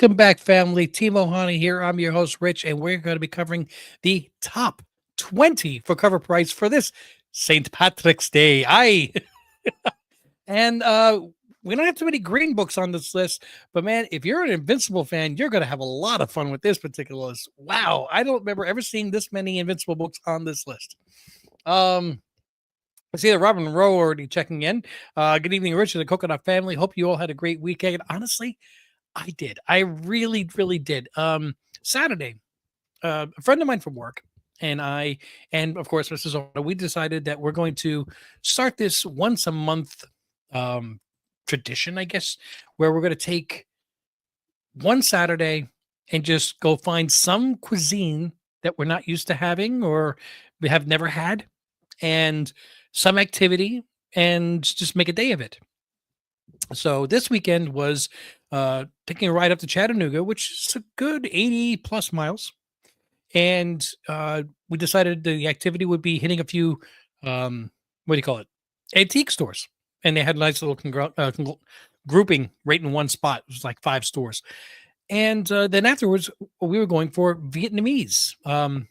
Welcome back, family. Team Ohana here. I'm your host, Rich, and we're going to be covering the top 20 for cover price for this St. Patrick's Day. And we don't have too many green books on this list, but man, if you're an Invincible fan, you're going to have a lot of fun with this particular list. Wow, I don't remember ever seeing this many Invincible books on this list. I see that Robin Rowe already checking in. Good evening, Rich and the Coconut family. Hope you all had a great weekend. Honestly, I did. I really, really did. Saturday, a friend of mine from work and I, and of course, Mrs. Oda, we decided that we're going to start this once a month tradition, I guess, where we're going to take one Saturday and just go find some cuisine that we're not used to having or we have never had, and some activity, and just make a day of it. So this weekend was taking a ride up to Chattanooga, which is a good 80 plus miles. And we decided the activity would be hitting a few, what do you call it? Antique stores. And they had a nice little grouping right in one spot. It was like 5 stores. And then afterwards, we were going for Vietnamese. I'm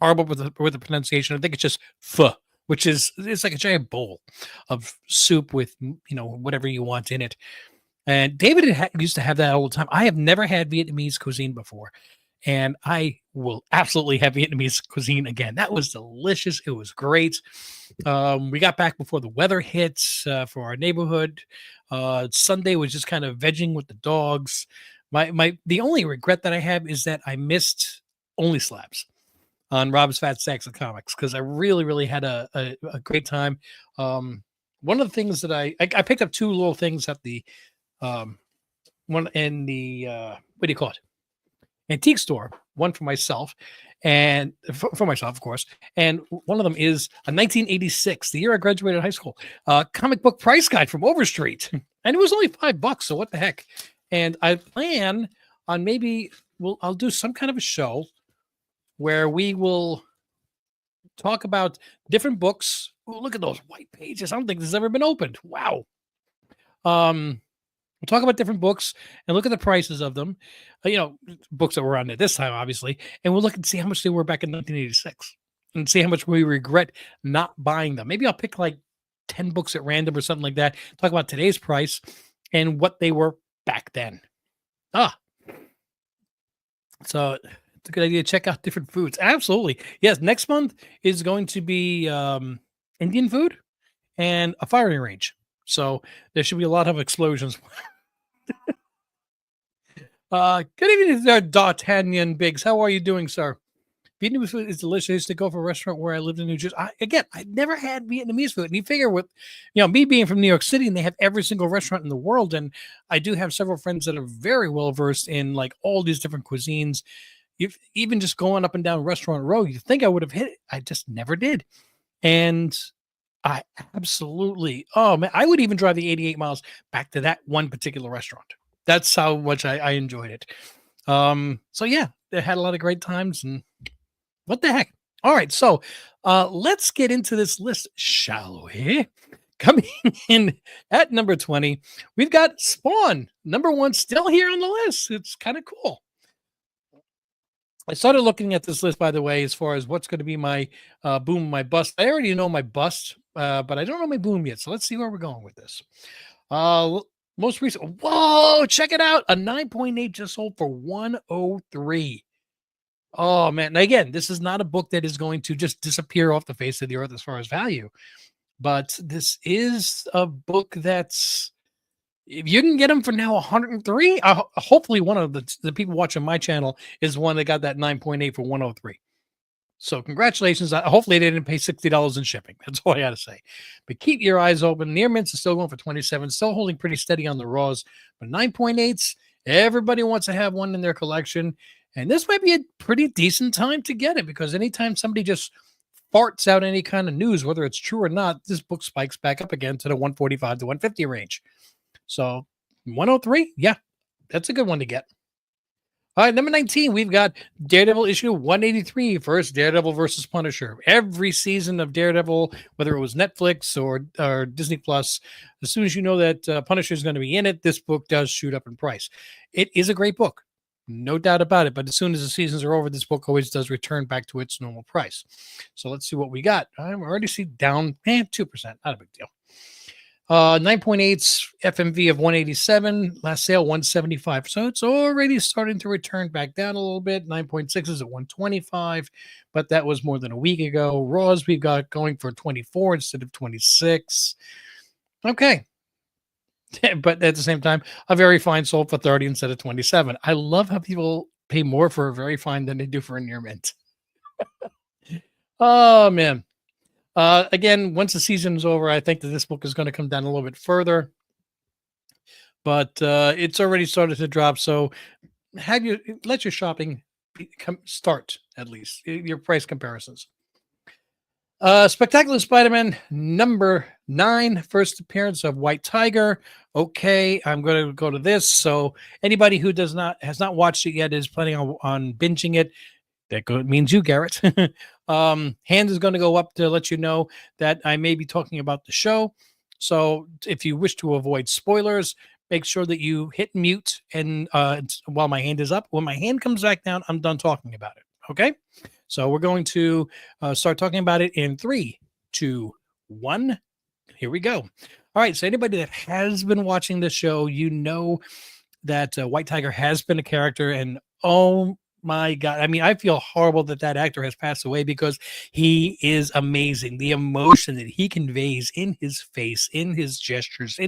horrible with the pronunciation. I think it's just pho, which is, it's like a giant bowl of soup with, whatever you want in it. And David used to have that all the time. I have never had Vietnamese cuisine before, and I will absolutely have Vietnamese cuisine again. That was delicious. It was great. We got back before the weather hits for our neighborhood. Sunday was just kind of vegging with the dogs. The only regret that I have is that I missed Only Slabs on Rob's Fat Stacks of Comics, because I really, really had a great time. One of the things that I picked up 2 little things at the one in the what do you call it? Antique store. One for myself, and for myself, of course. And one of them is a 1986, the year I graduated high school, comic book price guide from Overstreet, and it was only $5. So what the heck? And I plan on maybe I'll do some kind of a show where we will talk about different books. Ooh, look at those white pages. I don't think this has ever been opened. Wow. We'll talk about different books and look at the prices of them. Books that were on at this time, obviously, and we'll look and see how much they were back in 1986 and see how much we regret not buying them. Maybe I'll pick like 10 books at random or something like that. Talk about today's price and what they were back then. So it's a good idea to check out different foods. Absolutely. Yes, next month is going to be Indian food and a firing range. So there should be a lot of explosions. Good evening there, D'Artagnan Biggs. How are you doing, sir? Vietnamese food is delicious. I used to go for a restaurant where I lived in New Jersey. I never had Vietnamese food. And you figure with, me being from New York City, and they have every single restaurant in the world. And I do have several friends that are very well versed in like all these different cuisines. Even just going up and down Restaurant Row, you think I would have hit it. I just never did. And I absolutely, oh man, I would even drive the 88 miles back to that one particular restaurant. That's how much I enjoyed it. So yeah, they had a lot of great times, and what the heck? All right, so let's get into this list, shall we? Coming in at number 20, we've got Spawn, number 1, still here on the list. It's kind of cool. I started looking at this list, by the way, as far as what's going to be my boom, my bust. I already know my bust, but I don't know my boom yet. So let's see where we're going with this. Most recent, whoa, check it out. A 9.8 just sold for $103. Oh, man. Now, again, this is not a book that is going to just disappear off the face of the earth as far as value. But this is a book that's, if you can get them for now 103, hopefully one of the people watching my channel is one that got that 9.8 for 103. So congratulations. Hopefully they didn't pay $60 in shipping. That's all I got to say. But keep your eyes open. Near mints is still going for 27, still holding pretty steady on the raws. But 9.8s, everybody wants to have one in their collection. And this might be a pretty decent time to get it, because anytime somebody just farts out any kind of news, whether it's true or not, this book spikes back up again to the 145 to 150 range. So 103, yeah, that's a good one to get. All right, number 19, we've got Daredevil issue 183, first Daredevil versus Punisher. Every season of Daredevil, whether it was Netflix or Disney Plus, as soon as you know that Punisher is going to be in it, this book does shoot up in price. It is a great book, no doubt about it. But as soon as the seasons are over, this book always does return back to its normal price. So let's see what we got. I already see down 2%, not a big deal. 9.8's FMV of 187, last sale 175. So it's already starting to return back down a little bit. 9.6 is at 125, but that was more than a week ago. Raws we've got going for 24 instead of 26. Okay. But at the same time, a very fine sold for 30 instead of 27. I love how people pay more for a very fine than they do for a near mint. Oh man. Again, once the season is over, I think that this book is going to come down a little bit further, but it's already started to drop. So let your shopping start at least your price comparisons. Spectacular Spider-Man number 9, first appearance of White Tiger. Okay, I'm going to go to this. So anybody who has not watched it yet is planning on binging it. That means you, Garrett. Hand is going to go up to let you know that I may be talking about the show. So if you wish to avoid spoilers, make sure that you hit mute and while my hand is up. When my hand comes back down, I'm done talking about it. Okay? So we're going to start talking about it in 3, 2, 1. Here we go. All right. So anybody that has been watching this show, you know that White Tiger has been a character, and oh my God. I mean, I feel horrible that actor has passed away because he is amazing. The emotion that he conveys in his face, in his gestures,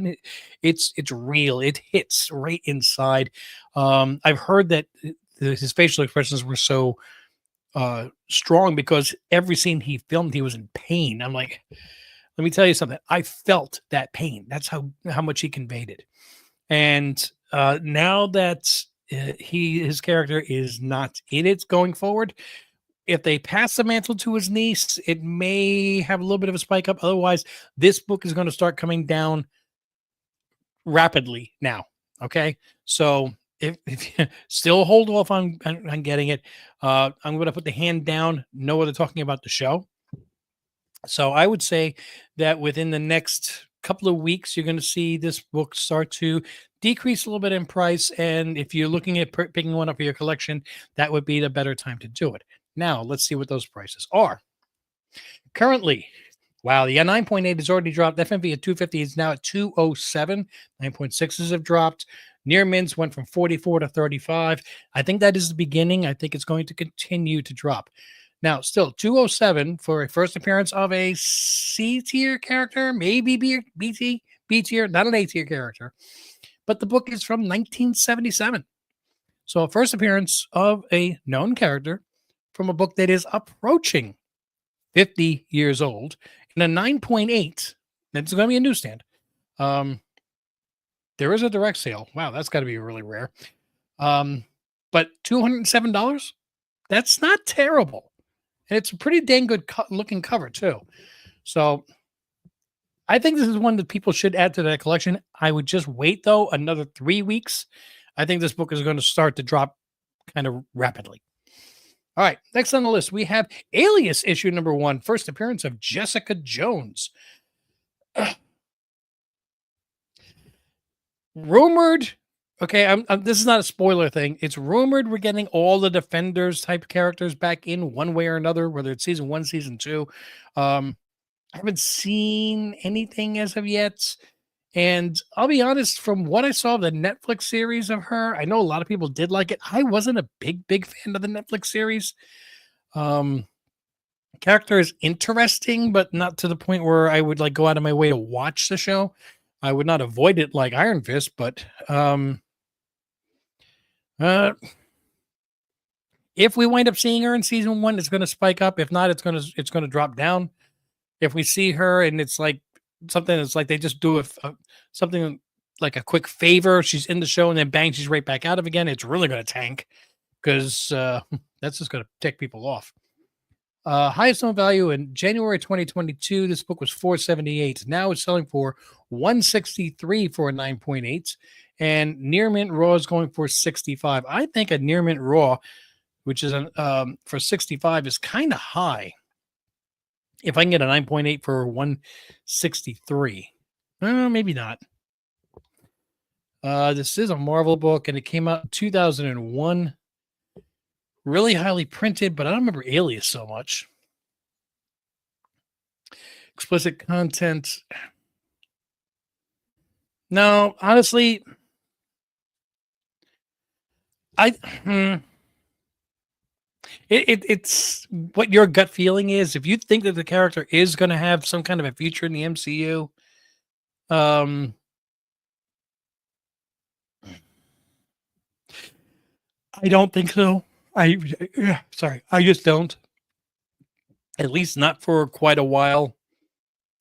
it's real. It hits right inside. I've heard that his facial expressions were so strong because every scene he filmed, he was in pain. I'm like, let me tell you something. I felt that pain. That's how much he conveyed it. And now that his character is not in it going forward, if they pass the mantle to his niece, it may have a little bit of a spike up. Otherwise, this book is going to start coming down rapidly now. Okay, so if you still hold off on getting it, I'm going to put the hand down. No other talking about the show. So I would say that within the next couple of weeks, you're going to see this book start to decrease a little bit in price. And if you're looking at picking one up for your collection, that would be the better time to do it. Now, let's see what those prices are. Currently, wow, the 9.8 has already dropped. FMV at 250 is now at 207. 9.6s have dropped. Near mints went from 44 to 35. I think that is the beginning. I think it's going to continue to drop. Now, still 207 for a first appearance of a C tier character, maybe B tier, not an A tier character. But the book is from 1977. So a first appearance of a known character from a book that is approaching 50 years old in a 9.8. That's going to be a newsstand. There is a direct sale. Wow, that's got to be really rare. But $207, that's not terrible. And it's a pretty dang good looking cover too. So I think this is one that people should add to their collection. I would just wait though another 3 weeks. I think this book is going to start to drop kind of rapidly. All right, next on the list, we have Alias issue number 1, first appearance of Jessica Jones. Rumored, okay, this is not a spoiler thing. It's rumored we're getting all the Defenders type characters back in one way or another, whether it's season 1, season 2. I haven't seen anything as of yet. And I'll be honest, from what I saw of the Netflix series of her, I know a lot of people did like it. I wasn't a big fan of the Netflix series. Character is interesting, but not to the point where I would like go out of my way to watch the show. I would not avoid it like Iron Fist, but if we wind up seeing her in season 1, it's going to spike up. If not, it's going to drop down. If we see her and it's like something that's like they just do something like a quick favor, she's in the show and then bang, she's right back out of again, it's really going to tank because that's just going to tick people off. Highest known value in January 2022, this book was $478. Now it's selling for $163 for a 9.8. and near mint raw is going for 65. I think a near mint raw, which is for 65, is kind of high. If I can get a 9.8 for 163, maybe not. This is a Marvel book, and it came out in 2001. Really highly printed, but I don't remember Alias so much. Explicit content. No, honestly, I it's what your gut feeling is. If you think that the character is going to have some kind of a future in the MCU, um, I don't think so. Sorry, I just don't. At least not for quite a while.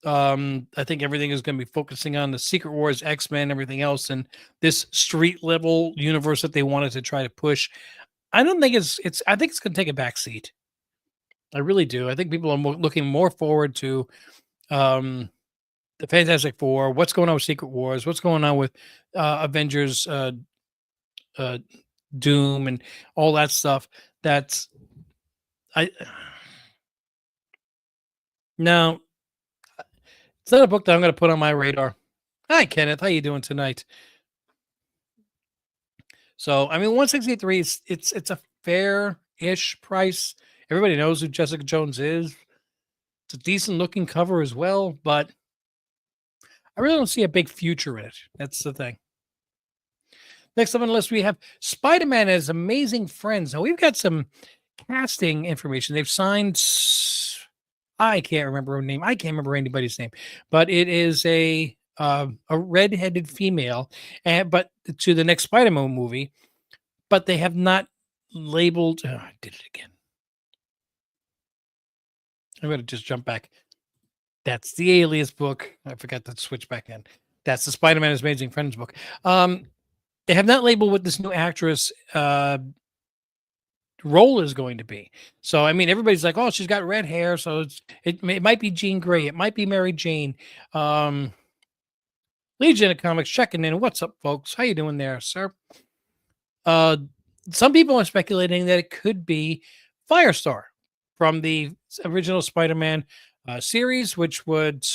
I think everything is going to be focusing on the Secret Wars, X-Men, everything else, and this street level universe that they wanted to try to push. I don't think it's. I think it's going to take a back seat. I really do. I think people are looking more forward to um, the Fantastic Four. What's going on with Secret Wars? What's going on with Avengers, uh, Doom, and all that stuff. That's I. No, it's not a book that I'm going to put on my radar. Hi, Kenneth. How you doing tonight? So, I mean, 163 is it's a fair-ish price. Everybody knows who Jessica Jones is. It's a decent looking cover as well, but I really don't see a big future in it. That's the thing. Next up on the list, we have Spider-Man and His Amazing Friends. Now, we've got some casting information. They've signed, I can't remember her name. I can't remember anybody's name, but it is a red-headed female, and but to the next Spider-Man movie, but they have not labeled. Oh, I did it again. I'm going to just jump back. That's the Alias book. I forgot to switch back in. That's the Spider-Man His Amazing Friends book. They have not labeled what this new actress role is going to be. So, I mean, everybody's like, "Oh, she's got red hair, so it might be Jean Grey, it might be Mary Jane." Legion of Comics checking in. What's up, folks? How you doing there, sir? Uh, some people are speculating that it could be Firestar from the original Spider-Man series, which would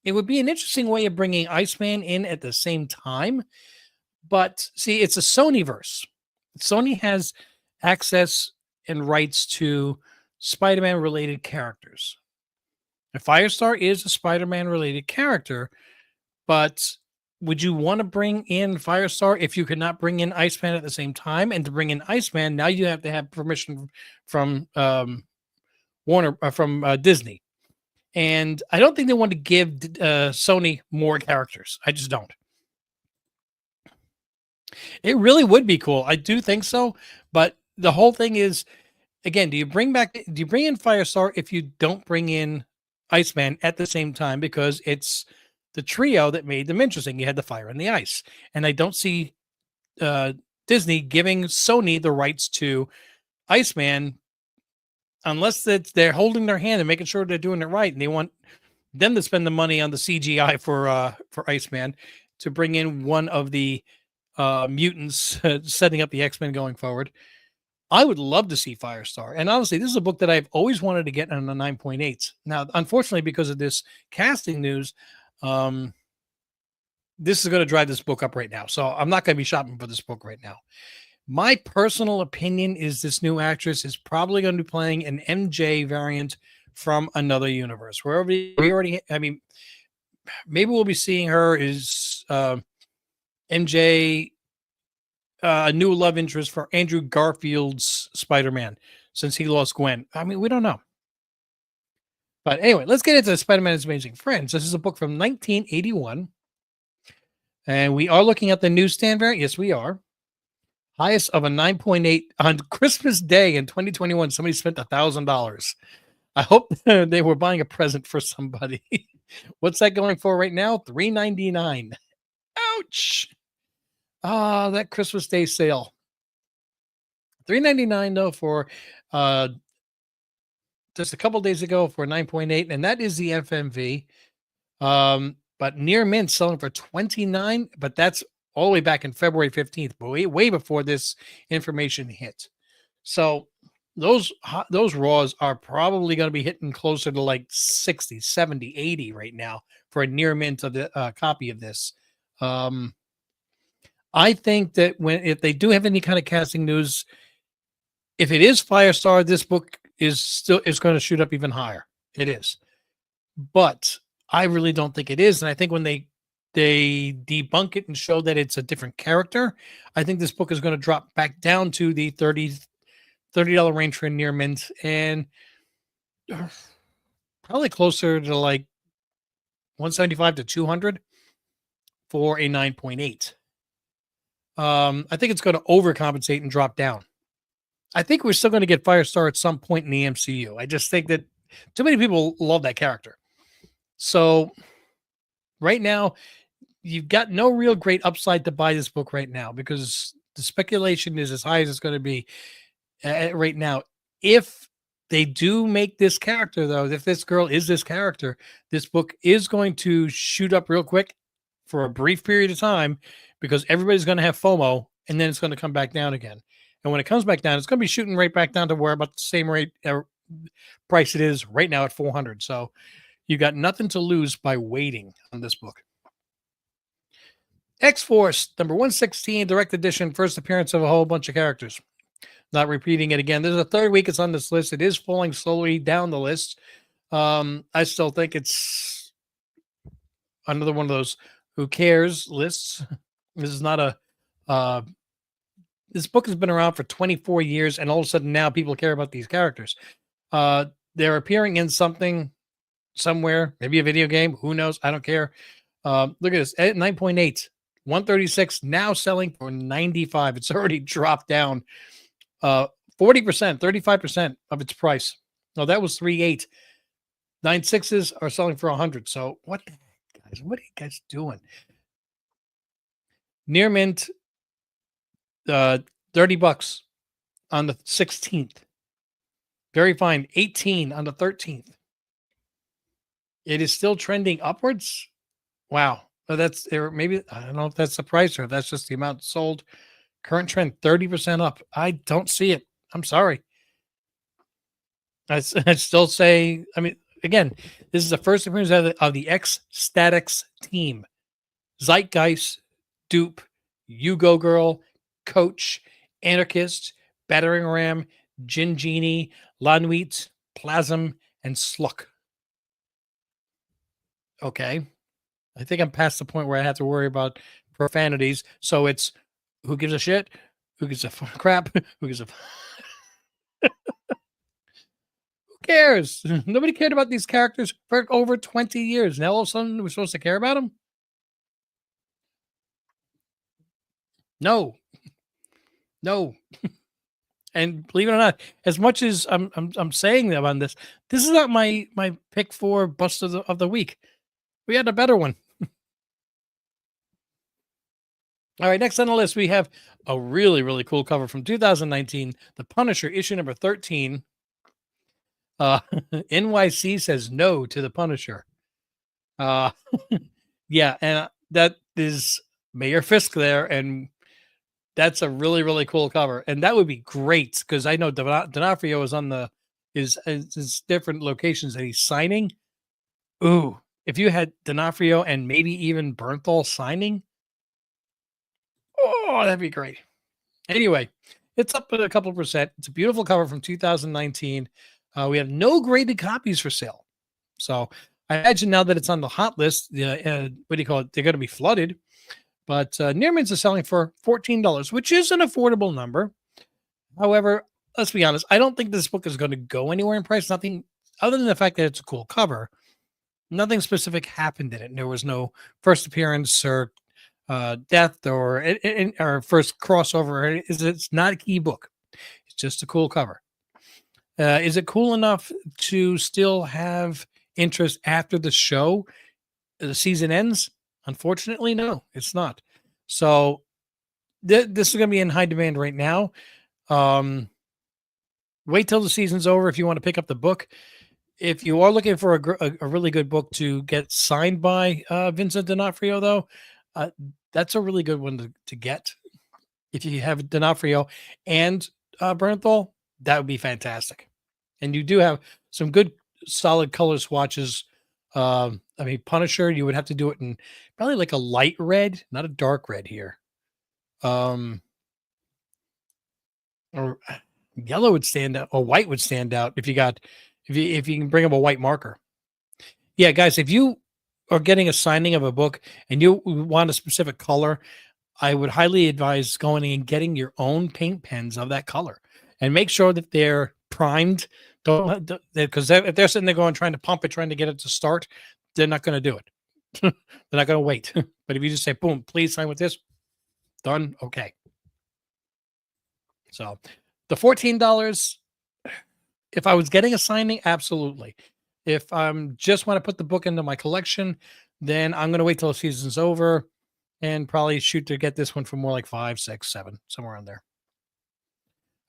be an interesting way of bringing Iceman in at the same time. But see, it's a Sony verse. Sony has access and rights to Spider-Man related characters. And Firestar is a Spider-Man related character, but would you want to bring in Firestar if you could not bring in Iceman at the same time? And to bring in Iceman, now you have to have permission from Warner, from Disney. And I don't think they want to give Sony more characters. I just don't. It really would be cool. I do think so. But the whole thing is, again, do you bring in Firestar if you don't bring in Iceman at the same time? Because it's the trio that made them interesting. You had the fire and the ice. And I don't see Disney giving Sony the rights to Iceman unless they're holding their hand and making sure they're doing it right. And they want them to spend the money on the CGI for Iceman to bring in one of the mutants setting up the X-Men going forward. I would love to see Firestar. And honestly, this is a book that I've always wanted to get on the 9.8s. Now, unfortunately, because of this casting news, this is going to drive this book up right now. So I'm not going to be shopping for this book right now. My personal opinion is this new actress is probably going to be playing an MJ variant from another universe. Wherever we already, I mean, maybe we'll be seeing her as MJ, a new love interest for Andrew Garfield's Spider-Man since he lost Gwen. I mean, we don't know. But anyway, let's get into Spider-Man His Amazing Friends. This is a book from 1981. And we are looking at the newsstand variant. Yes, we are. Highest of a 9.8 on Christmas Day in 2021. Somebody spent $1,000. I hope they were buying a present for somebody. What's that going for right now? $3.99. Ouch. Ah, that Christmas Day sale. $3.99 though for just a couple days ago for 9.8, and that is the FMV. But near mint selling for $29, but that's all the way back in February 15th, but way before this information hit. So those raws are probably going to be hitting closer to like 60, 70, 80 right now for a near mint of the copy of this. Um, I think that if they do have any kind of casting news, if it is Firestar, this book is going to shoot up even higher. It is, but I really don't think it is. And I think when they debunk it and show that it's a different character, I think this book is going to drop back down to the $30 range for a near mint, and probably closer to like 175 to 200 for a 9.8. I think it's going to overcompensate and drop down. I think we're still going to get Firestar at some point in the MCU. I just think that too many people love that character. So right now, you've got no real great upside to buy this book right now because the speculation is as high as it's going to be right now. If they do make this character, though, if this girl is this character, this book is going to shoot up real quick for a brief period of time because everybody's going to have FOMO, and then it's going to come back down again. And when it comes back down, it's going to be shooting right back down to where about the same rate price it is right now at 400. So you got nothing to lose by waiting on this book. X-Force, number 116, direct edition, first appearance of a whole bunch of characters. Not repeating it again. This is the third week it's on this list. It is falling slowly down the list. I still think it's another one of those who cares lists. This is not a this book has been around for 24 years, and all of a sudden now people care about these characters. They're appearing in something somewhere, maybe a video game. Who knows? I don't care. Look at this at 9.8, 136, now selling for 95. It's already dropped down 40%, 35% of its price. No, that was 3.8. 9.6s are selling for 100. So what the heck, guys? What are you guys doing? Near mint, $30 on the 16th. Very fine, 18 on the 13th. It is still trending upwards. Wow. So that's there. Maybe I don't know if that's the price or if that's just the amount sold. Current trend 30% up. I don't see it. I'm sorry. I'd still say, I mean, again, this is the first appearance of the X-Statics team. Zeitgeist, Dupe, You Go Girl, Coach, Anarchist, Battering Ram, Jin Genie, Lanuit, Plasm, and Sluck. Okay. I think I'm past the point where I have to worry about profanities. So it's who gives a shit? Who gives a crap? Who gives a... Who cares? Nobody cared about these characters for over 20 years. Now all of a sudden we're supposed to care about them? No. No. And believe it or not, as much as I'm saying them on this, this is not my pick for bust of the week. We had a better one. All right, next on the list, we have a really, really cool cover from 2019, The Punisher, issue number 13. NYC says no to The Punisher. Yeah, and that is Mayor Fisk there, and that's a really, really cool cover. And that would be great, because I know D'Onofrio is on his different locations that he's signing. Ooh, if you had D'Onofrio and maybe even Bernthal signing, oh, that'd be great. Anyway, it's up a couple percent. It's a beautiful cover from 2019. We have no graded copies for sale. So I imagine now that it's on the hot list, what do you call it? They're going to be flooded. But near mints are selling for $14, which is an affordable number. However, let's be honest, I don't think this book is going to go anywhere in price. Nothing other than the fact that it's a cool cover. Nothing specific happened in it. There was no first appearance or death or first crossover. It's not a key book. It's just a cool cover. Is it cool enough to still have interest after the show? The season ends? Unfortunately, no, it's not. So this is going to be in high demand right now. Wait till the season's over if you want to pick up the book. If you are looking for a really good book to get signed by Vincent D'Onofrio, though, Uh, that's a really good one to get. If you have D'Onofrio and Bernthal, that would be fantastic. And you do have some good solid color swatches. I mean, Punisher, you would have to do it in probably like a light red, not a dark red here. Um, or yellow would stand out, or white would stand out if you can bring up a white marker. Yeah, guys, if you are getting a signing of a book and you want a specific color, I would highly advise going and getting your own paint pens of that color and make sure that they're primed. Don't because if they're sitting there going trying to pump it, trying to get it to start, they're not going to do it. They're not going to wait. But if you just say, "Boom, please sign with this," done. Okay. So the $14, if I was getting a signing, absolutely. If I'm just want to put the book into my collection, then I'm going to wait till the season's over and probably shoot to get this one for more like 5, 6, 7, somewhere on there.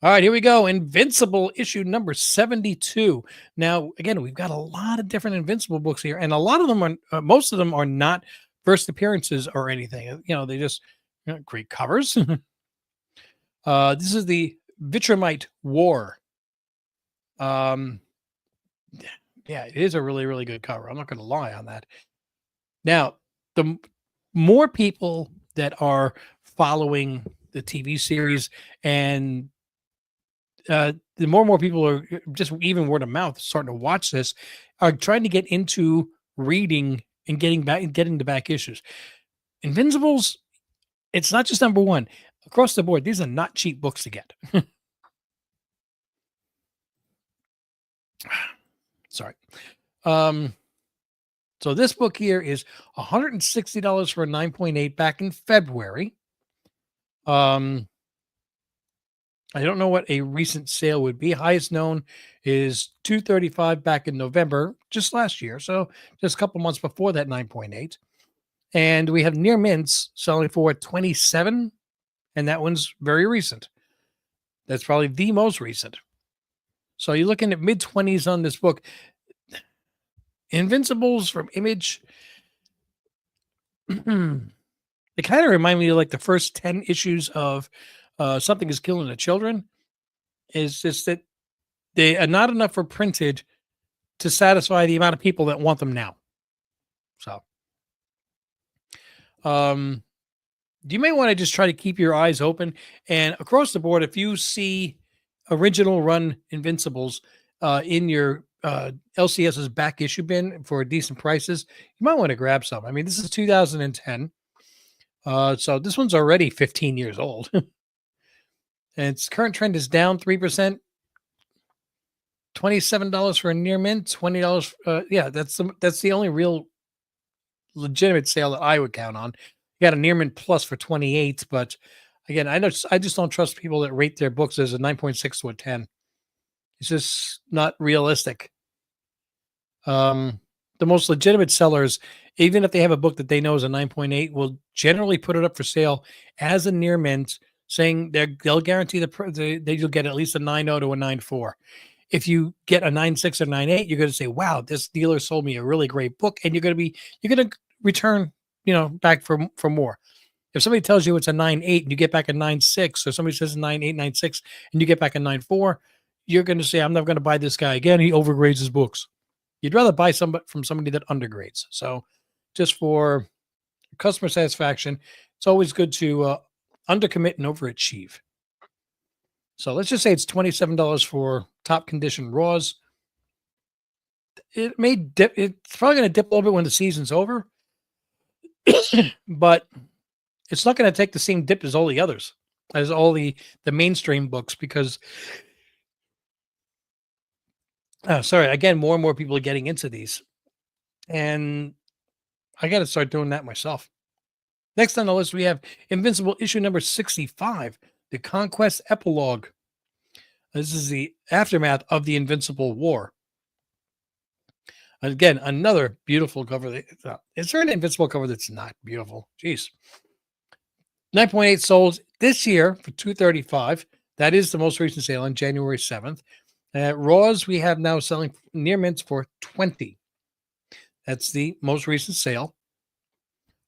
All right, here we go. Invincible issue number 72. Now, again, we've got a lot of different Invincible books here, and a lot of them are, most of them are not first appearances or anything. They just great covers. This is the Vitramite War. Um, yeah, it is a really, really good cover. I'm not going to lie on that. Now, the more people that are following the TV series and the more and more people are just even word of mouth starting to watch this are trying to get into reading and getting the back issues. Invincibles, it's not just number one across the board. These are not cheap books to get. Sorry. So this book here is $160 for a 9.8 back in February. I don't know what a recent sale would be. Highest known is $235 back in November, just last year. So just a couple months before that 9.8. And we have near mints selling for 27, and that one's very recent. That's probably the most recent. So you're looking at mid 20s on this book. Invincibles from Image. They kind of remind me of like the first 10 issues of Something is Killing the Children. Is just that they are not enough for printed to satisfy the amount of people that want them now. So, you may want to just try to keep your eyes open. And across the board, if you see original run Invincibles in your LCS's back issue bin for decent prices, you might want to grab some. I mean, this is 2010. So this one's already 15 years old. And its current trend is down 3%. $27 for a near mint, $20. Yeah, that's the only real legitimate sale that I would count on. You got a near mint plus for 28, but again, I just don't trust people that rate their books as a 9.6 to a 10. It's just not realistic. The most legitimate sellers, even if they have a book that they know is a 9.8, will generally put it up for sale as a near mint, saying they'll guarantee that you'll get at least a 9.0 to a 9.4. If you get a 9.6 or 9.8, you're going to say, "Wow, this dealer sold me a really great book," and you're going to return, back for more. If somebody tells you it's a 9.8 and you get back a 9.6, or somebody says 9.8, 9.6, and you get back a 9.4, you're going to say, "I'm never going to buy this guy again. He overgrades his books." You'd rather buy from somebody that undergrades. So, just for customer satisfaction, it's always good to undercommit and overachieve. So let's just say it's $27 for top condition raws. It may dip. It's probably going to dip a little bit when the season's over, but it's not going to take the same dip as all the others, as all the mainstream books, because sorry, again, more and more people are getting into these, and I got to start doing that myself. Next on the list, we have Invincible issue number 65, the Conquest Epilogue. This is the aftermath of the Invincible War. Again, another beautiful cover. Is there an Invincible cover that's not beautiful? Jeez. 9.8 sold this year for $235. That is the most recent sale on January 7th. Raws, we have now selling near mints for $20. That's the most recent sale.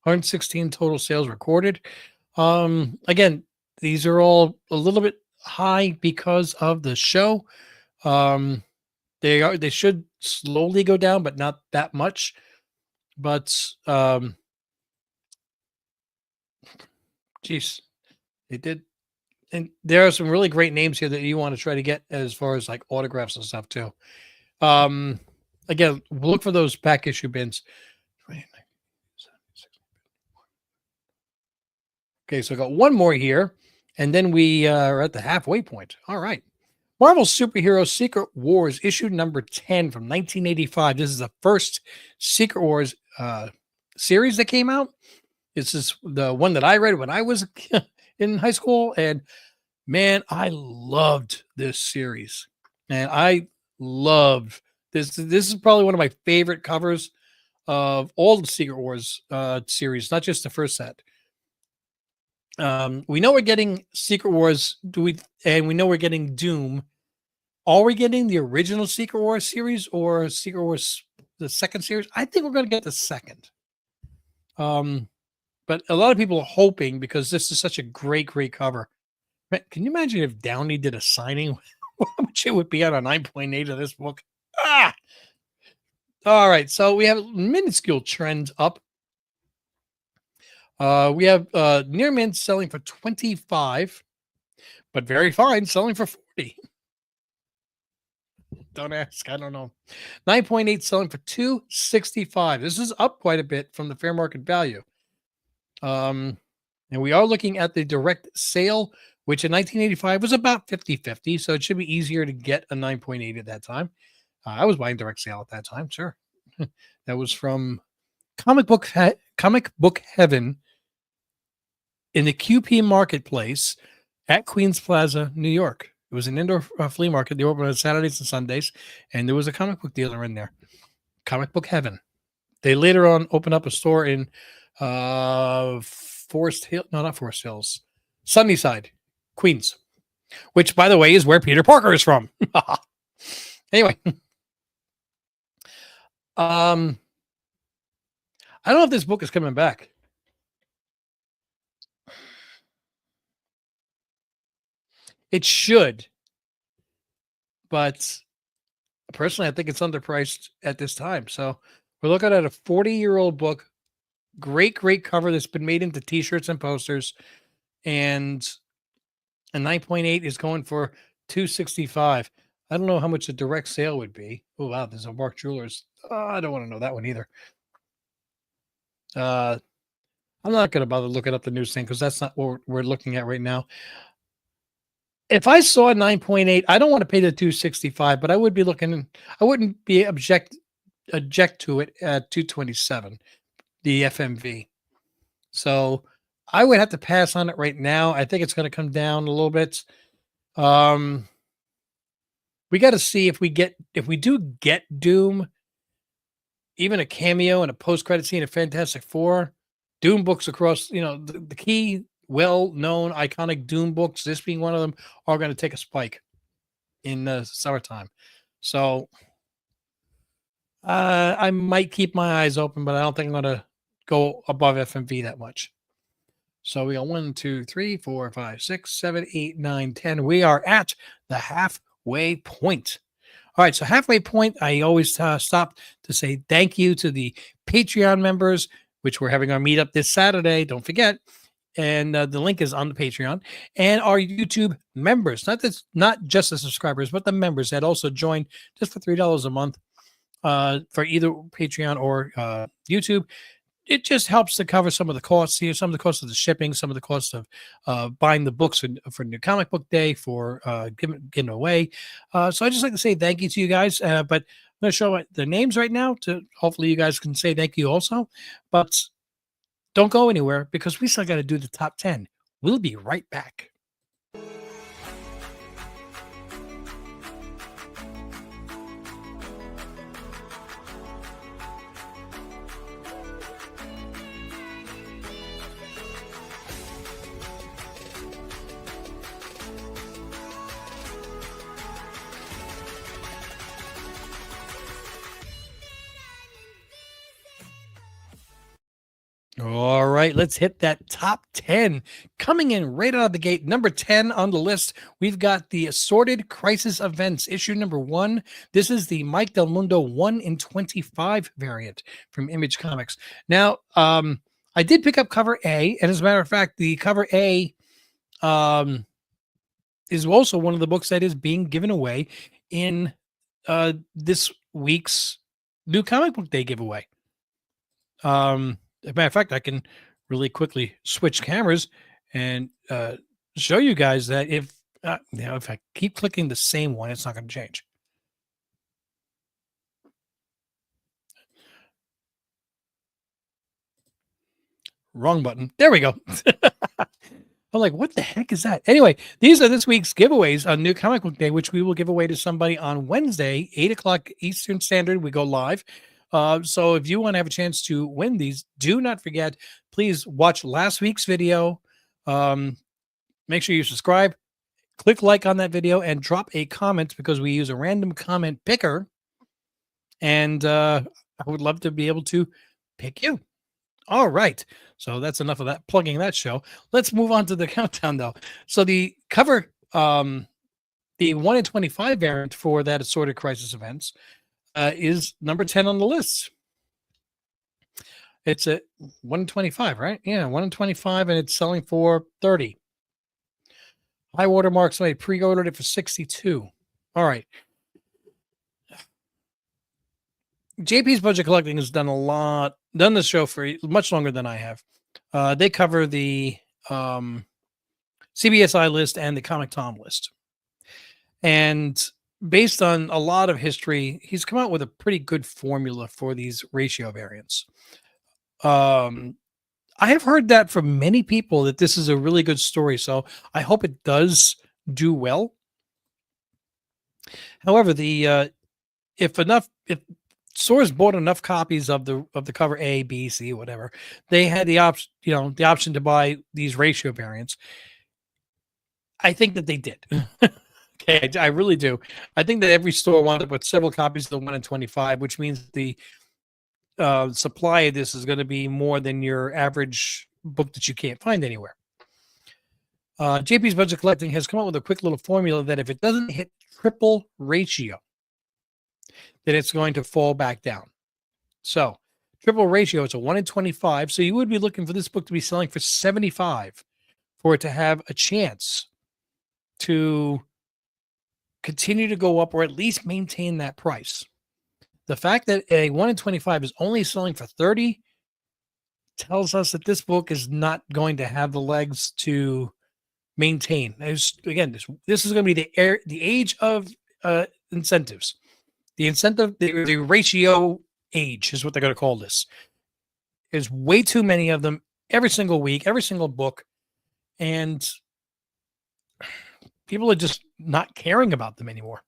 116 total sales recorded. Again, these are all a little bit high because of the show. Um, they should slowly go down, but not that much. But geez, they did. And there are some really great names here that you want to try to get as far as like autographs and stuff too. Um, again, look for those back issue bins. Okay, so I got one more here, and then we are at the halfway point. All right. Marvel Superhero Secret Wars, issue number 10 from 1985. This is the first Secret Wars series that came out. This is the one that I read when I was in high school. And man, I loved this series. And I loved this. This is probably one of my favorite covers of all the Secret Wars series, not just the first set. We know we're getting Secret Wars. And we know we're getting Doom. Are we getting the original Secret Wars series or Secret Wars the second series? I think we're going to get the second. But a lot of people are hoping because this is such a great cover. Can you imagine if Downey did a signing? How much it would be on a 9.8 of this book? Ah! All right, so we have minuscule trends up. We have Near Mint selling for 25, but Very Fine selling for 40. Don't ask. I don't know. 9.8 selling for 265. This is up quite a bit from the fair market value. And we are looking at the direct sale, which in 1985 was about 50-50. So it should be easier to get a 9.8 at that time. I was buying direct sale at that time. Sure. That was from Comic Book Heaven in the QP Marketplace at Queens Plaza, New York. It was an indoor flea market. They opened on Saturdays and Sundays, and there was a comic book dealer in there. Comic Book Heaven. They later on opened up a store in Forest Hill. No, not Forest Hills. Sunnyside, Queens. Which, by the way, is where Peter Parker is from. Anyway. I don't know if this book is coming back. It should. But personally, I think it's underpriced at this time. So we're looking at a 40-year-old book. Great cover that's been made into t-shirts and posters. And a 9.8 is going for 265. I don't know how much a direct sale would be. Oh, wow. There's a Mark Jewelers. I don't want to know that one either. I'm not going to bother looking up the news thing because that's not what we're looking at right now. If I saw a 9.8, I don't want to pay the 265, but I would be looking. I wouldn't be object to it at 227, the FMV. So I would have to pass on it right now. I think it's going to come down a little bit. We got to see if we do get Doom, even a cameo and a post-credit scene of Fantastic Four, Doom books across, the key well-known iconic Doom books, this being one of them, are going to take a spike in the summertime. So I might keep my eyes open, but I don't think I'm going to go above FMV that much. So we got 1, 2, 3, 4, 5, 6, 7, 8, 9, 10. We are at the halfway point. All right, so halfway point, I always stop to say thank you to the Patreon members, which we're having our meetup this Saturday. Don't forget. And the link is on the Patreon, and our YouTube members, not just the subscribers, but the members that also join just for $3 a month for either Patreon or YouTube. It just helps to cover some of the costs here, some of the costs of the shipping, some of the costs of buying the books for New Comic Book Day, for giving away. So I just like to say thank you to you guys. But I'm going to show the names right now to hopefully you guys can say thank you also. But don't go anywhere because we still got to do the top 10. We'll be right back. All right, let's hit that top 10. Coming in right out of the gate, number 10 on the list, we've got the Assorted Crisis Events, issue number 1. This is the Mike Del Mundo 1 in 25 variant from Image Comics. Now, I did pick up cover A, and as a matter of fact, the cover A um, is also one of the books that is being given away in this week's new comic book day giveaway. As a matter of fact, I can really quickly switch cameras and show you guys that if I keep clicking the same one, it's not going to change. Wrong button. There we go. I'm like, what the heck is that? Anyway, these are this week's giveaways on New Comic Book Day, which we will give away to somebody on Wednesday, 8 o'clock Eastern Standard. We go live. So if you want to have a chance to win these, do not forget, please watch last week's video. Make sure you subscribe, click like on that video, and drop a comment because we use a random comment picker. And I would love to be able to pick you. All right. So that's enough of that plugging that show. Let's move on to the countdown though. So the cover, the 1 in 25 variant for that Assorted Crisis Events is number 10 on the list. It's a 1 in 25, right? Yeah, 1 in 25, and it's selling for 30. High watermark, somebody pre-ordered it for 62. All right. JP's Budget Collecting has done the show for much longer than I have. They cover the CBSI list and the Comic Tom list. And based on a lot of history, he's come out with a pretty good formula for these ratio variants. I have heard that from many people that this is a really good story, so I hope it does do well. However, if stores bought enough copies of the cover A, B, C, whatever, they had the option to buy these ratio variants. I think that they did. Okay, I really do. I think that every store wound up with several copies of the 1 in 25, which means the supply of this is going to be more than your average book that you can't find anywhere. JP's Budget Collecting has come up with a quick little formula that if it doesn't hit triple ratio, then it's going to fall back down. So triple ratio, it's a 1 in 25. So you would be looking for this book to be selling for 75 for it to have a chance to continue to go up or at least maintain that price. The fact that a 1 in 25 is only selling for 30 tells us that this book is not going to have the legs to maintain. Again, this is going to be the age of incentives. The incentive, the ratio age is what they're going to call this. There's way too many of them every single week, every single book, and people are just not caring about them anymore.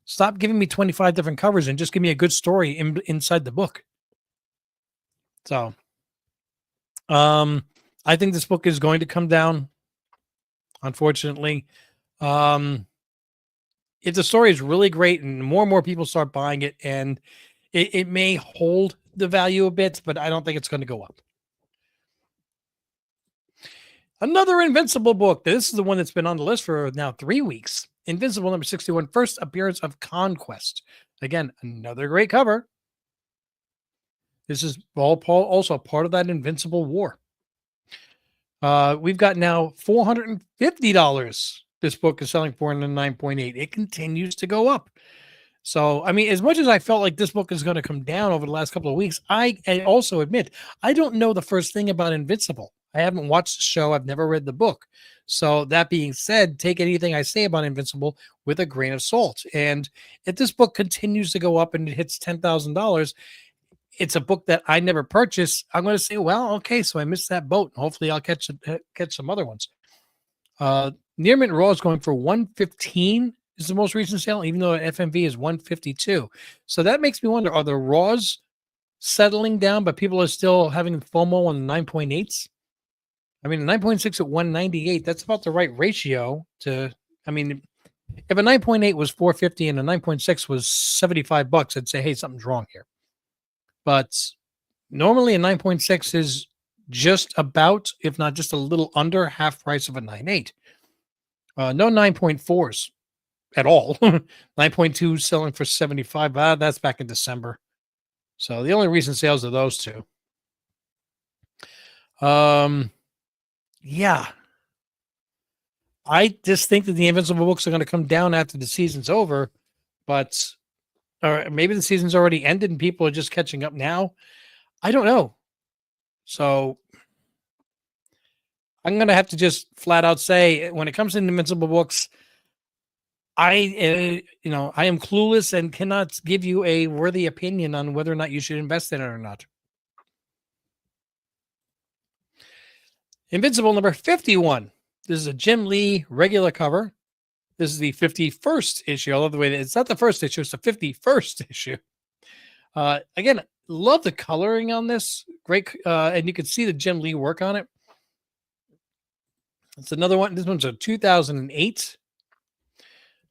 Stop giving me 25 different covers and just give me a good story inside the book. So, I think this book is going to come down, unfortunately. If the story is really great and more people start buying it, and it may hold the value a bit, but I don't think it's going to go up. Another Invincible book. This is the one that's been on the list for now 3 weeks. Invincible number 61, first appearance of Conquest. Again, another great cover. This is also part of that Invincible War. We've got now $450. This book is selling for 9.8. It continues to go up. So, I mean, as much as I felt like this book is going to come down over the last couple of weeks, I also admit I don't know the first thing about Invincible. I haven't watched the show. I've never read the book. So that being said, take anything I say about Invincible with a grain of salt. And if this book continues to go up and it hits $10,000, it's a book that I never purchased. I'm going to say, well, okay, so I missed that boat. Hopefully I'll catch some other ones. Near Mint Raw is going for $115 is the most recent sale, even though FMV is $152. So that makes me wonder, are the Raws settling down, but people are still having FOMO on the 9.8s? I mean, 9.6 at 198, that's about the right ratio to, I mean, if a 9.8 was 450 and a 9.6 was $75, I'd say, hey, something's wrong here. But normally a 9.6 is just about, if not just a little under half price of a 9.8. No 9.4s at all. 9.2 selling for 75. That's back in December. So the only recent sales are those two. Yeah. I just think that the Invincible books are going to come down after the season's over, but or maybe the season's already ended and people are just catching up now. I don't know. So I'm going to have to just flat out say when it comes to Invincible books, I am clueless and cannot give you a worthy opinion on whether or not you should invest in it or not. Invincible number 51. This is a Jim Lee regular cover. This is the 51st issue. I love the way that it's not the first issue, it's the 51st issue. Again, love the coloring on this. Great. And you can see the Jim Lee work on it. It's another one. This one's a 2008.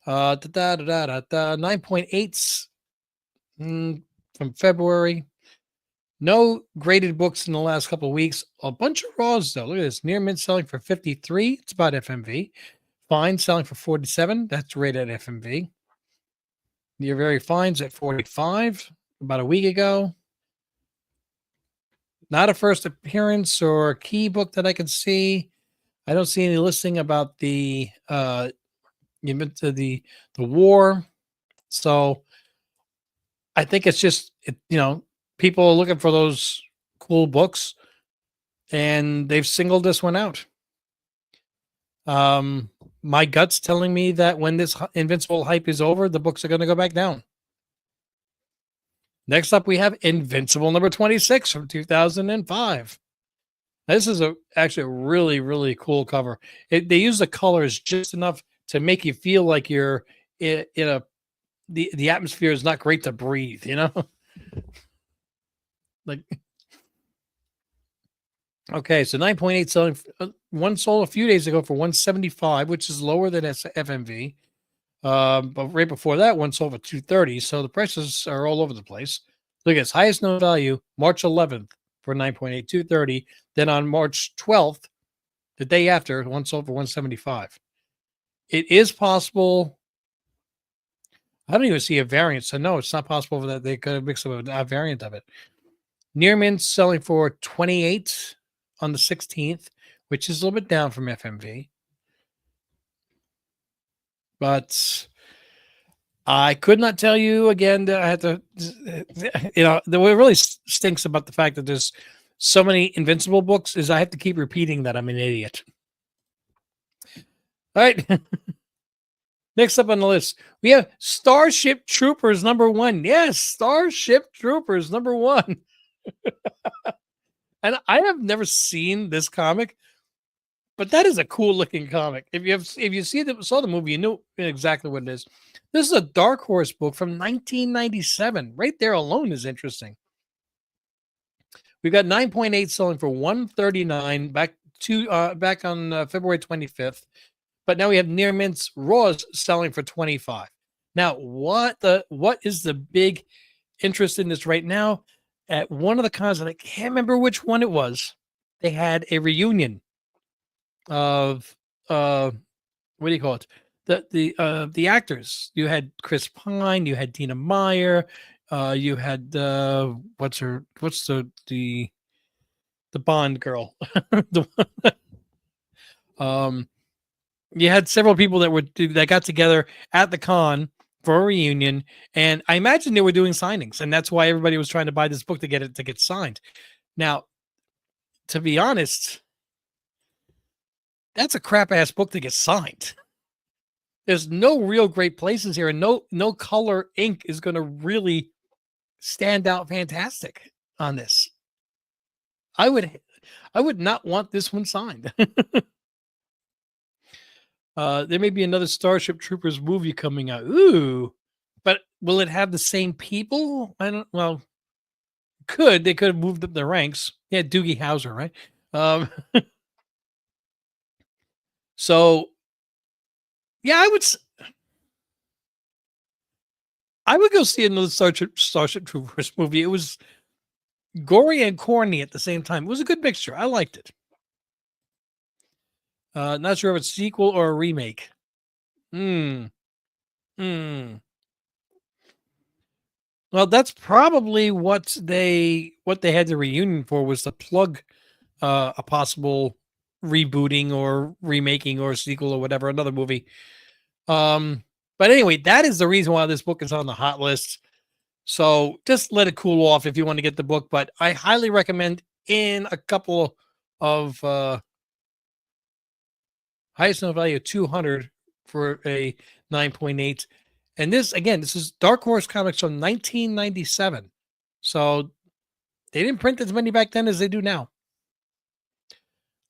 9.8s from February. No graded books in the last couple of weeks. A bunch of raws, though. Look at this. Near mint selling for 53. It's about FMV. Fine selling for 47. That's rated at FMV. Near very fines at 45 about a week ago. Not a first appearance or key book that I can see. I don't see any listing about the war. So I think it's just people are looking for those cool books, and they've singled this one out. My gut's telling me that when this Invincible hype is over, the books are going to go back down. Next up, we have Invincible number 26 from 2005. This is actually a really, really cool cover. They use the colors just enough to make you feel like you're in the atmosphere is not great to breathe, like. Okay, so 9.8 selling. One sold a few days ago for 175, which is lower than FMV. But right before that, one sold for 230. So the prices are all over the place. Look at its highest known value, March 11th for 9.8, 230. Then on March 12th, the day after, one sold for 175. It is possible. I don't even see a variant. So no, it's not possible that they could have mixed up a variant of it. Near mint selling for 28 on the 16th, which is a little bit down from FMV. But I could not tell you again that I had to, the way it really stinks about the fact that there's so many Invincible books is I have to keep repeating that I'm an idiot. All right. Next up on the list, we have Starship Troopers number 1. Yes, Starship Troopers number 1. And I have never seen this comic, but that is a cool looking comic. If you saw the movie, you knew exactly what it is. This is a Dark Horse book from 1997. Right there alone is interesting. We've got 9.8 selling for 139 back on February 25th. But now we have Near Mint's Raws selling for 25. Now, what is the big interest in this right now? At one of the cons, and I can't remember which one it was, they had a reunion of what do you call it? The actors. You had Chris Pine, you had Tina Meyer, you had what's the Bond girl? You had several people that got together at the con for a reunion, and I imagine they were doing signings, and that's why everybody was trying to buy this book to get signed. Now, to be honest, that's a crap ass book to get signed. There's no real great places here, and no color ink is going to really stand out fantastic on this. I would not want this one signed. There may be another Starship Troopers movie coming out. Ooh, but will it have the same people? I don't. Well, they could have moved up the ranks. Yeah, Doogie Howser, right? So, yeah, I would go see another Starship Troopers movie. gory and corny at the same time. It was a good mixture. I liked it. Not sure if it's sequel or a remake. Hmm. Hmm. Well, that's probably what they had the reunion for, was to plug a possible rebooting or remaking or sequel or whatever, another movie. But anyway, that is the reason why this book is on the hot list. So just let it cool off if you want to get the book. But I highly recommend, in a couple of highest novel value 200 for a 9.8. And this, again, this is Dark Horse Comics from 1997. So they didn't print as many back then as they do now.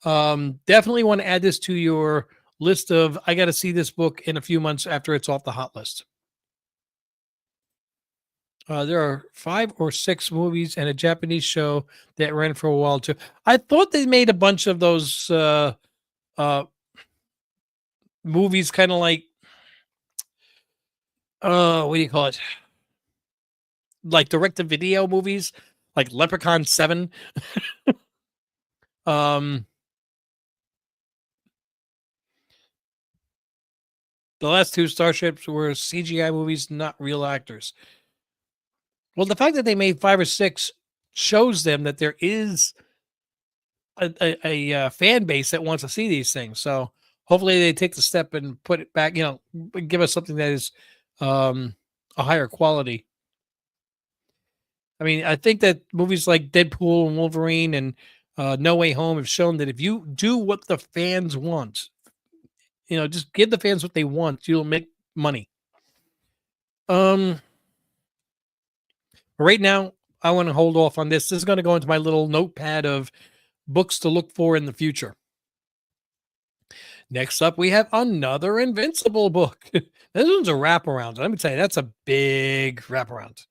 Definitely want to add this to your list of, I got to see this book in a few months after it's off the hot list. There are 5 or 6 movies and a Japanese show that ran for a while too. I thought they made a bunch of those movies, kind of like, what do you call it? Like direct to video movies, like Leprechaun 7. um, the last 2 Starships were CGI movies, not real actors. Well, the fact that they made 5 or 6 shows them that there is a fan base that wants to see these things. So hopefully they take the step and put it back, give us something that is a higher quality. I mean, I think that movies like Deadpool and Wolverine and No Way Home have shown that if you do what the fans want, just give the fans what they want, you'll make money. Right now, I want to hold off on this. This is going to go into my little notepad of books to look for in the future. Next up, we have another Invincible book. This one's a wraparound. Let me tell you, that's a big wraparound.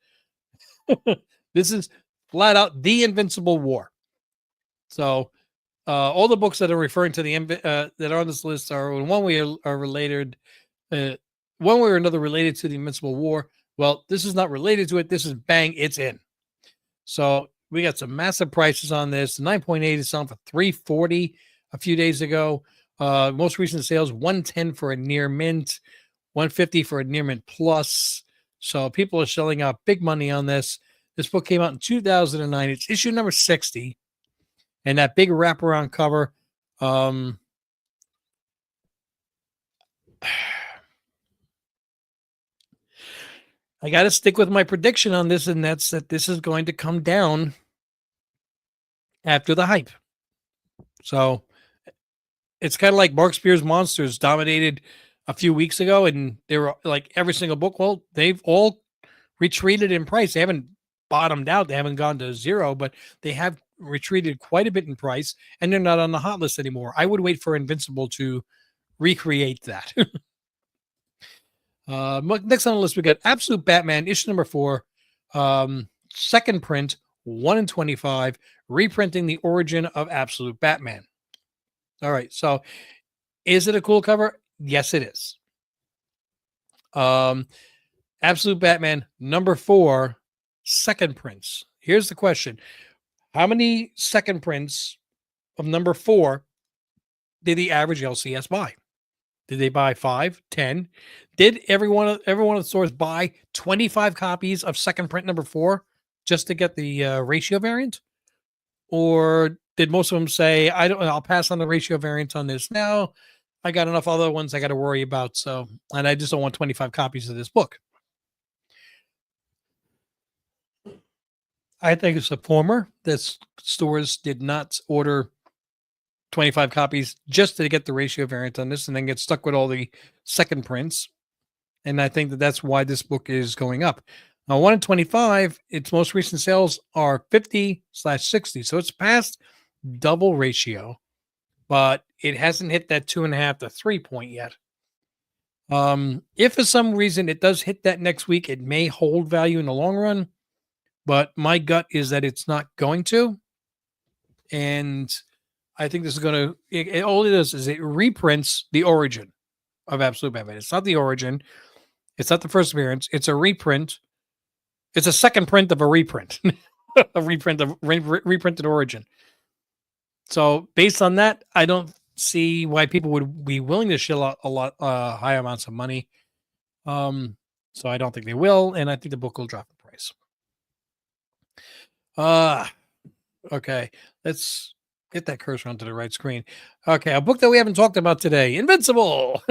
This is flat out the Invincible War. So all the books that are referring to that are on this list are in one way are related, one way or another related to the Invincible War. Well, this is not related to it. This is bang, it's in. So we got some massive prices on this. 9.8 is selling for $340 a few days ago. Most recent sales, $110 for a near mint, $150 for a near mint plus. So people are shelling out big money on this. This book came out in 2009. It's issue number 60. And that big wraparound cover. I got to stick with my prediction on this, and that's that this is going to come down after the hype. So it's kind of like Mark Spears' Monsters dominated a few weeks ago, and they were like every single book. Well, they've all retreated in price. They haven't bottomed out. They haven't gone to zero, but they have retreated quite a bit in price, and they're not on the hot list anymore. I would wait for Invincible to recreate that. Next on the list, we got Absolute Batman, issue number 4, second print, 1 in 25, reprinting the origin of Absolute Batman. All right, so is it a cool cover? Yes, it is. Absolute Batman, number 4, second prints. Here's the question. How many second prints of number 4 did the average LCS buy? Did they buy 5, 10? Did every one of the stores buy 25 copies of second print number 4 just to get the ratio variant? Or did most of them say, I'll pass on the ratio variant on this now. I got enough other ones I got to worry about. So, and I just don't want 25 copies of this book. I think it's a former that stores did not order 25 copies just to get the ratio variant on this and then get stuck with all the second prints. And I think that that's why this book is going up. Now, 1 in 25, its most recent sales are 50/60. So it's past double ratio, but it hasn't hit that 2.5 to 3 point yet. If for some reason it does hit that next week, it may hold value in the long run, but my gut is that it's not going to. And I think this is going to, all it is it reprints the origin of Absolute Batman. It's not the origin. It's not the first appearance. It's a reprint. It's a second print of a reprint. a reprinted origin. So based on that, I don't see why people would be willing to shell out a lot high amounts of money. So I don't think they will, and I think the book will drop in price. Okay. Let's get that cursor onto the right screen. Okay, a book that we haven't talked about today, Invincible.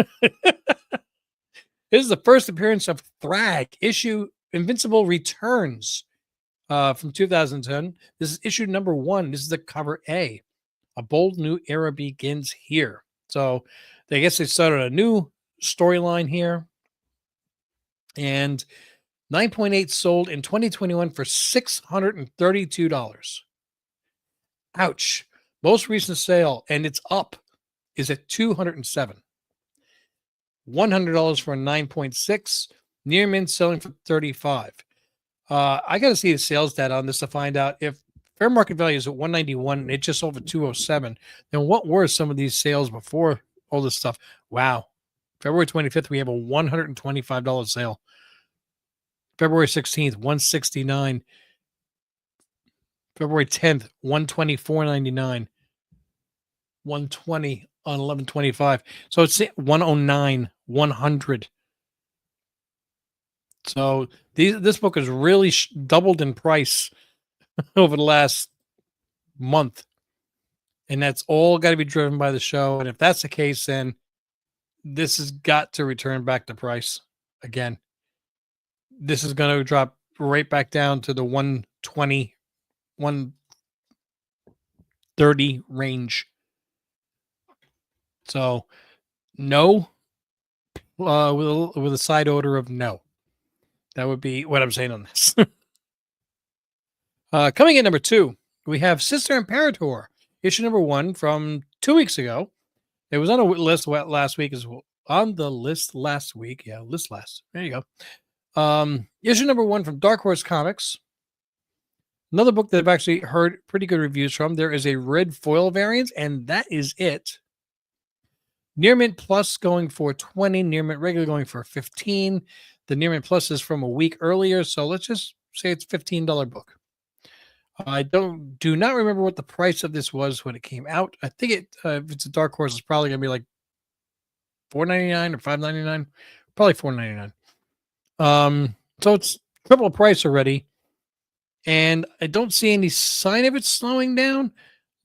This is the first appearance of Thrag. Issue Invincible returns from 2010. This is issue number 1. This is the cover A. A bold new era begins here. So I guess they started a new storyline here. And 9.8 sold in 2021 for $632. Ouch. Most recent sale, and it's up, is at 207. $100 for a 9.6. Near mint selling for 35. I got to see the sales data on this to find out if fair market value is at 191 and it just sold for 207. Then what were some of these sales before all this stuff? Wow. February 25th, we have a $125 sale. February 16th, 169. February 10th, 124.99. 120 on 11/25. So it's 109, 100. So this book has really doubled in price over the last month. And that's all got to be driven by the show. And if that's the case, then this has got to return back to price again. This is going to drop right back down to the 120, 130 range. So no, with a side order of no. That would be what I'm saying on this. Coming in number 2, we have Sister Imperator, issue number 1 from 2 weeks ago. It was on a list last week as well. On the list last week. Yeah, list last. There you go. Issue number 1 from Dark Horse Comics. Another book that I've actually heard pretty good reviews from. There is a red foil variant, and that is it. Near Mint Plus going for 20. Near Mint regular going for 15. The Near Mint Plus is from a week earlier, so let's just say it's $15 book. I do not remember what the price of this was when it came out. I think if it's a Dark Horse, it's probably gonna be like $4.99 or $5.99, probably $4.99. So it's triple price already, and I don't see any sign of it slowing down.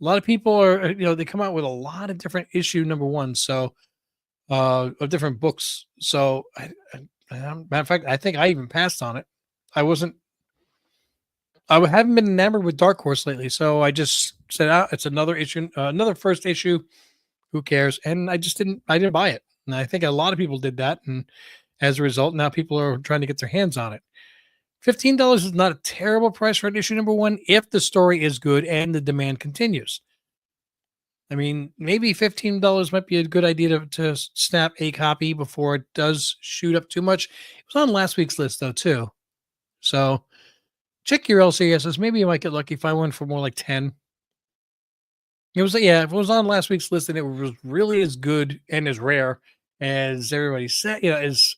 A lot of people are, they come out with a lot of different issue number 1, so of different books. So, matter of fact, I think I even passed on it. I haven't been enamored with Dark Horse lately, so I just said, it's another issue, another first issue. Who cares? And I didn't buy it. And I think a lot of people did that, and as a result, now people are trying to get their hands on it. $15 is not a terrible price for an issue number 1 if the story is good and the demand continues. I mean, maybe $15 might be a good idea to snap a copy before it does shoot up too much. It was on last week's list, though, too. So check your LCSs. Maybe you might get lucky if I went for more like 10. If it was on last week's list and it was really as good and as rare as everybody said, as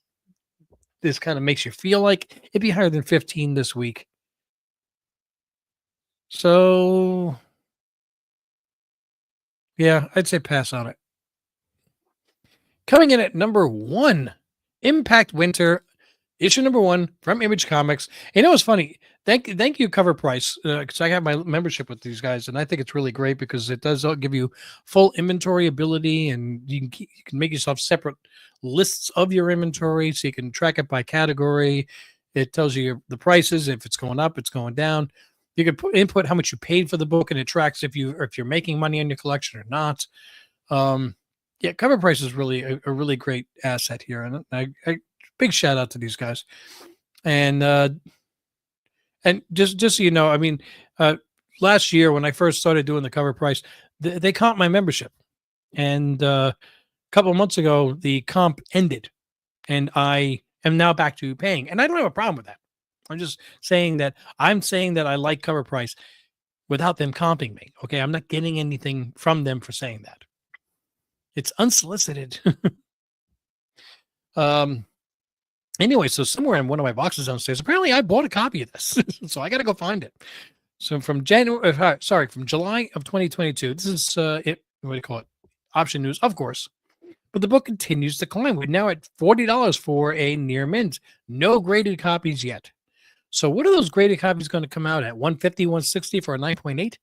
this kind of makes you feel like, it'd be higher than 15 this week. So, yeah, I'd say pass on it. Coming in at number 1, Impact Winter, issue number 1 from Image Comics. You know, it's funny. Thank you, CovrPrice, because I have my membership with these guys, and I think it's really great because it does give you full inventory ability, and you can make yourself separate lists of your inventory, so you can track it by category. It tells you the prices, if it's going up, it's going down. You can input how much you paid for the book, and it tracks if you're making money on your collection or not. CovrPrice is really a really great asset here, and I big shout out to these guys. And just so you know, I mean, last year when I first started doing the CovrPrice, they comped my membership, and a couple of months ago the comp ended, and I am now back to paying, and I don't have a problem with that. I'm just saying that I like CovrPrice without them comping me. Okay, I'm not getting anything from them for saying that. It's unsolicited. Anyway, so somewhere in one of my boxes downstairs, apparently I bought a copy of this, so I got to go find it. So from January, sorry, from July of 2022. This is it. What do you call it? Option news, of course. But the book continues to climb. We're now at $40 for a near mint. No graded copies yet. So what are those graded copies going to come out at? 150, 160 for a 9.8?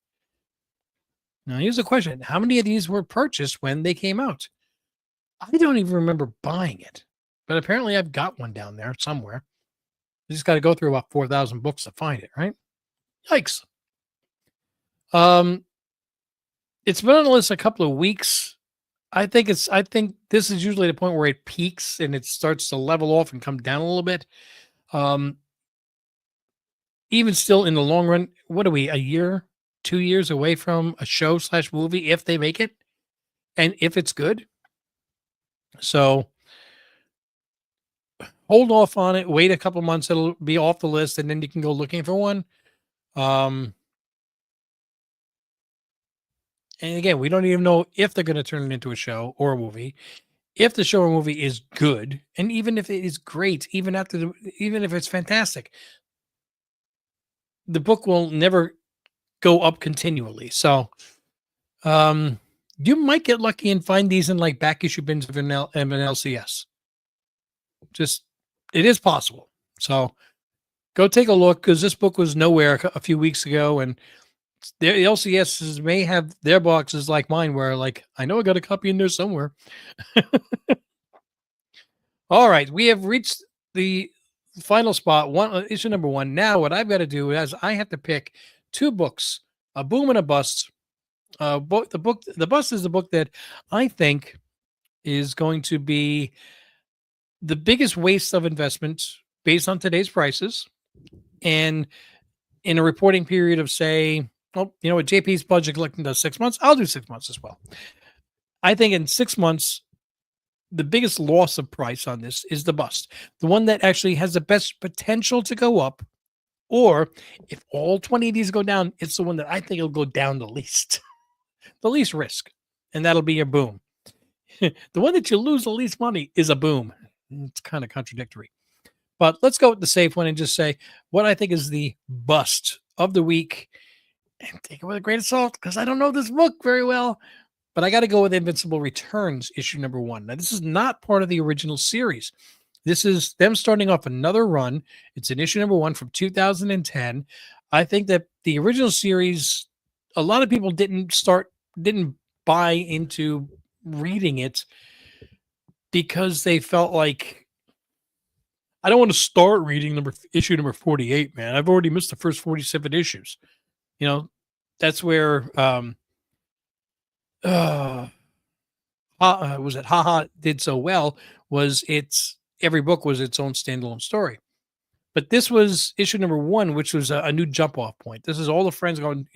Now here's the question. How many of these were purchased when they came out? I don't even remember buying it. But apparently I've got one down there somewhere. I just got to go through about 4,000 books to find it, right? Yikes. Um, it's been on the list a couple of weeks. I think this is usually the point where it peaks and it starts to level off and come down a little bit. Um, even still in the long run, what are we, a year, 2 years away from a show slash movie if they make it and if it's good? So hold off on it, wait a couple months, it'll be off the list, and then you can go looking for one. Um, and again, we don't even know if they're going to turn it into a show or a movie. If the show or movie is good, and even if it is great, even if it's fantastic, the book will never go up continually. So, um, you might get lucky and find these in like back issue bins of an LCS. Just it is possible. So go take a look because this book was nowhere a few weeks ago, and the LCSs may have their boxes like mine, where like I know I got a copy in there somewhere. All right, we have reached the final spot. One issue number one. Now, what I've got to do is I have to pick two books, a boom and a bust. The bust is the book that I think is going to be the biggest waste of investment based on today's prices, and in a reporting period of say, well, you know what, JP's budget collecting does 6 months. I'll do 6 months as well. I think in 6 months the biggest loss of price on this is the bust, the one that actually has the best potential to go up. Or if all 20 of these go down, it's the one that I think will go down the least, the least risk. And that'll be your boom. The one that you lose the least money is a boom. It's kind of contradictory. But let's go with the safe one and just say what I think is the bust of the week and take it with a grain of salt because I don't know this book very well. But I got to go with Invincible Returns, issue number one. Now, this is not part of the original series. This is them starting off another run. It's an issue number one from 2010. I think that the original series, a lot of people didn't buy into reading it because they felt like I don't want to start reading issue number 48, man. I've already missed the first 47 issues. You know, that's where was it haha did so well was it's every book was its own standalone story. But this was issue number one, which was a new jump off point. This is all the friends going,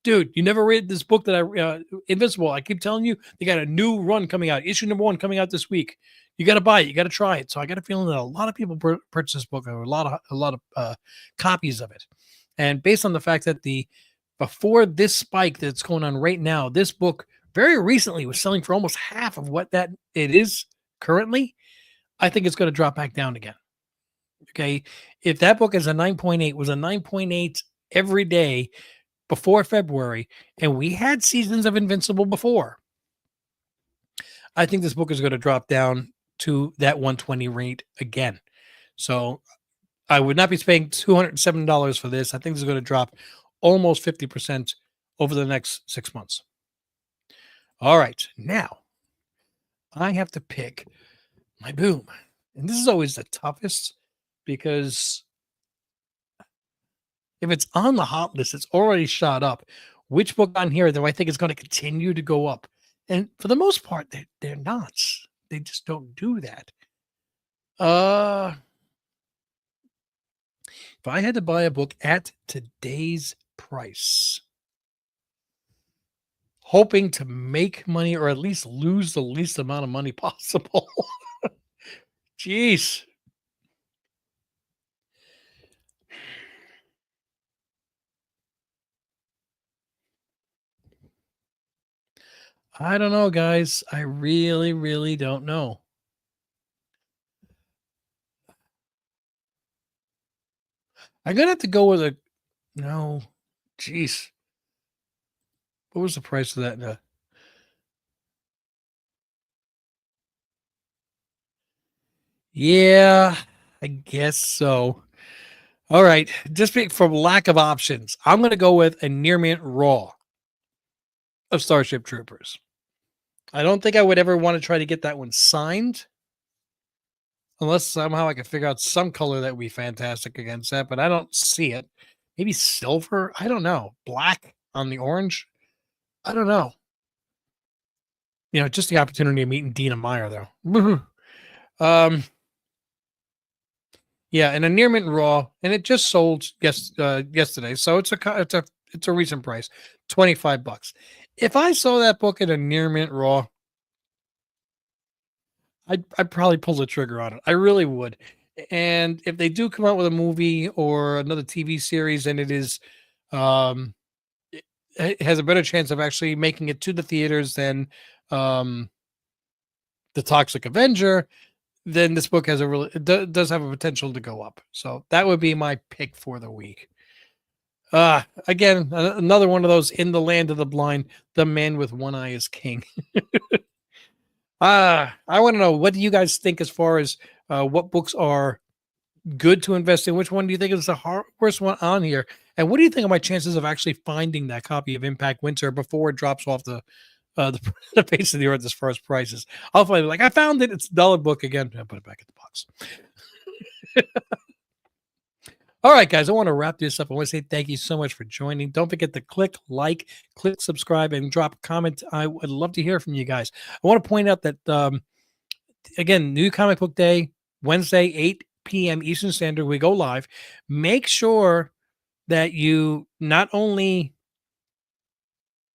dude, you never read this book that Invincible. I keep telling you, they got a new run coming out. Issue number one coming out this week. You got to buy it. You got to try it. So I got a feeling that a lot of people purchase this book, or a lot of copies of it. And based on the fact that before this spike that's going on right now, this book very recently was selling for almost half of what that it is currently. I think it's going to drop back down again. Okay. If that book is a 9.8, was a 9.8 every day before February, and we had seasons of Invincible before, I think this book is going to drop down to that 120 rate again. So I would not be paying $207 for this. I think this is going to drop almost 50% over the next 6 months. All right. Now I have to pick my boom. And this is always the toughest because if it's on the hot list, it's already shot up. Which book on here do I think is going to continue to go up? And for the most part, they're not. They just don't do that. If I had to buy a book at today's price, hoping to make money or at least lose the least amount of money possible. Jeez. I don't know, guys. I really, really don't know. I'm gonna have to go with no. Jeez. What was the price of that? Yeah, I guess so. All right. Just from lack of options, I'm going to go with a near mint raw of Starship Troopers. I don't think I would ever want to try to get that one signed unless somehow I could figure out some color that would be fantastic against that, but I don't see it. Maybe silver? I don't know. Black on the orange? I don't know. Just the opportunity of meeting Dina Meyer, though. um, yeah, and a near mint raw, and it just sold yesterday, so it's a recent price, $25. If I saw that book at a near mint raw, I'd probably pull the trigger on it. I really would. And if they do come out with a movie or another TV series, and um, it has a better chance of actually making it to the theaters than um, the Toxic Avenger, then this book has does have a potential to go up. So that would be my pick for the week. Again, another one of those in the land of the blind. The man with one eye is king. I want to know, what do you guys think as far as what books are good to invest in? Which one do you think is the worst one on here? And what do you think of my chances of actually finding that copy of Impact Winter before it drops off the face of the earth as far as prices? I'll find like, I found it. It's a dollar book again. I'll put it back in the box. All right, guys, I want to wrap this up. I want to say thank you so much for joining. Don't forget to click like, click subscribe, and drop a comment. I would love to hear from you guys. I want to point out that, again, New Comic Book Day, Wednesday, 8 p.m. Eastern Standard, we go live. Make sure that you not only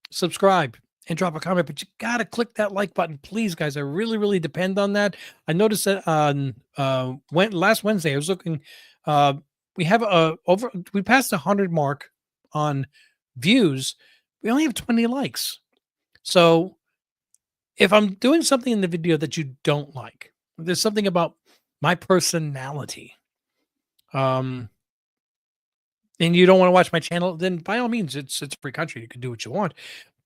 subscribe and drop a comment, but you got to click that like button, please, guys. I really, really depend on that. I noticed that on last Wednesday, I was looking, we have we passed 100 mark on views. We only have 20 likes. So if I'm doing something in the video that you don't like, there's something about my personality, and you don't want to watch my channel, then by all means, it's a free country. You can do what you want.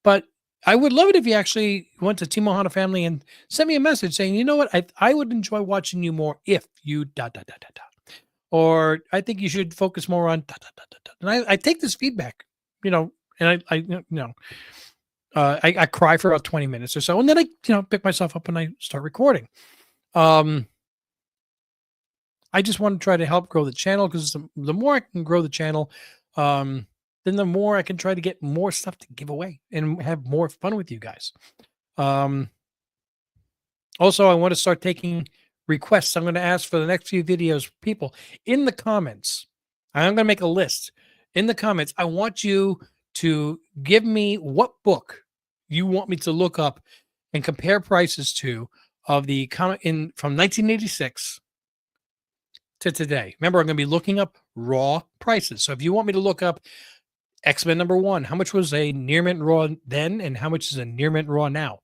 But I would love it if you actually went to Team Ohana Family and sent me a message saying, you know what, I would enjoy watching you more if you dot dot dot dot dot. Or I think you should focus more on dot, dot, dot, dot, dot. And I take this feedback, and I cry for about 20 minutes or so, and then I pick myself up and I start recording. I just want to try to help grow the channel, because the more I can grow the channel, then the more I can try to get more stuff to give away and have more fun with you guys. Also, I want to start taking requests. I'm going to ask for the next few videos, people in the comments. I'm going to make a list in the comments. I want you to give me what book you want me to look up and compare prices to of the comic from 1986 to today. Remember, I'm going to be looking up raw prices. So if you want me to look up X-Men #1, how much was a near mint raw then, and how much is a near mint raw now,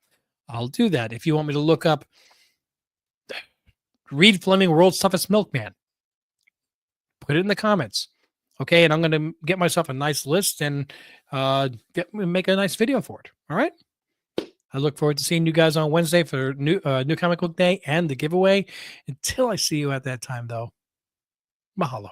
I'll do that. If you want me to look up Reed Fleming, World's Toughest Milkman, put it in the comments. Okay, and I'm going to get myself a nice list and make a nice video for it. All right. I look forward to seeing you guys on Wednesday for New Comic Book Day and the giveaway. Until I see you at that time, though, mahalo.